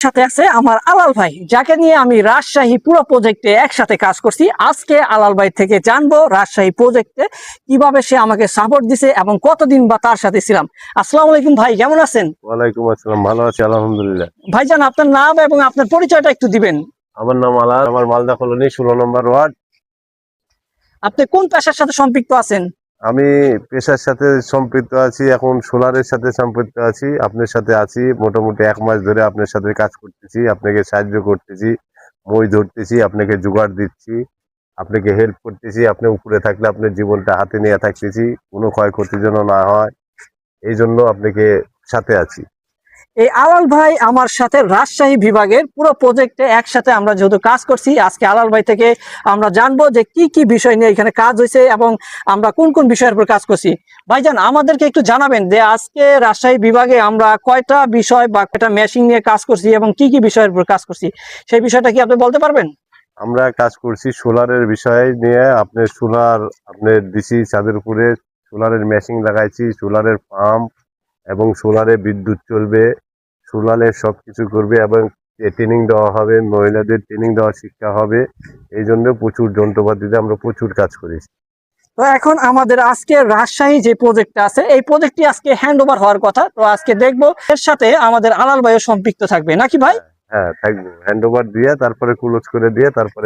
সাথে আছে আমার আলাল ভাই, যাকে নিয়ে আমি রাজশাহী পুরো প্রজেক্টে একসাথে কাজ করছি। আজকে আলাল ভাই থেকে জানবো রাজশাহী প্রজেক্টে কিভাবে সে আমাকে সাপোর্ট দিছে এবং কতদিন বা তার সাথে ছিলাম। আসসালামু আলাইকুম ভাই, কেমন আছেন? ওয়ালাইকুম আসসালাম, ভালো আছি আলহামদুলিল্লাহ। ভাইজান, আপনার নাম এবং আপনার পরিচয়টা একটু দিবেন। আমার নাম আলাল, আমার মালদা কলোনি 16 নম্বর ওয়ার্ড। আপনি কোন পেশার সাথে সম্পৃক্ত আছেন? আমি পেশার সাথে সম্পৃক্ত আছি, এখন সোলারের সাথে সম্পৃক্ত আছি। আপনার সাথে আছি মোটামুটি 1 মাস ধরে, আপনার সাথে কাজ করতেছি, আপনাকে সাহায্য করতেছি, মই ধরতেছি, আপনাকে জোগাড় দিচ্ছি, আপনাকে হেল্প করতেছি। আপনি উপরে থাকলে আপনার জীবনটা হাতে নিয়ে থাকতেছি, কোনো ক্ষয়ক্ষতি যেন না হয়, এই জন্য আপনাকে সাথে আছি। এই আলাল ভাই আমার সাথে রাজশাহী বিভাগের পুরো প্রজেক্টে একসাথে আমরা যেহেতু কাজ করছি, আজকে আলাল ভাই থেকে আমরা জানবো যে কি কি বিষয় নিয়ে এখানে কাজ হয়েছে এবং আমরা কোন কোন বিষয়ের উপর কাজ করছি। ভাইজান, আমাদেরকে একটু জানাবেন যে আজকে রাজশাহী বিভাগে আমরা কয়টা বিষয় বা কয়টা মেশিন নিয়ে কাজ করছি এবং কি কি বিষয়ের উপর কাজ করছি, সেই বিষয়টা কি আপনি বলতে পারবেন? আমরা কাজ করছি সোলারের বিষয় নিয়ে। আপনার সোলার আপনার দিছি ছাদের উপরে, সোলারের মেশিন লাগাইছি, সোলারের পাম্প এবং সোলারে বিদ্যুৎ চলবে, সোলারে সব কিছু করবে এবং ট্রেনিং দেওয়া হবে, মহিলাদের ট্রেনিং দেওয়া শিক্ষা হবে। এই জন্য প্রচুর যন্ত্রপাতিতে আমরা প্রচুর কাজ করেছি। তো এখন আমাদের আজকে রাজশাহী যে প্রজেক্টটা আছে, এই প্রজেক্টটি আজকে হ্যান্ড ওভার হওয়ার কথা। তো আজকে দেখবো এর সাথে আমাদের আলাল ভাইও সম্পৃক্ত থাকবে নাকি ভাই? হ্যাঁ, থাকবো। হ্যান্ড ওভার দিয়ে তারপরে ক্লোজ করে দিয়ে তারপরে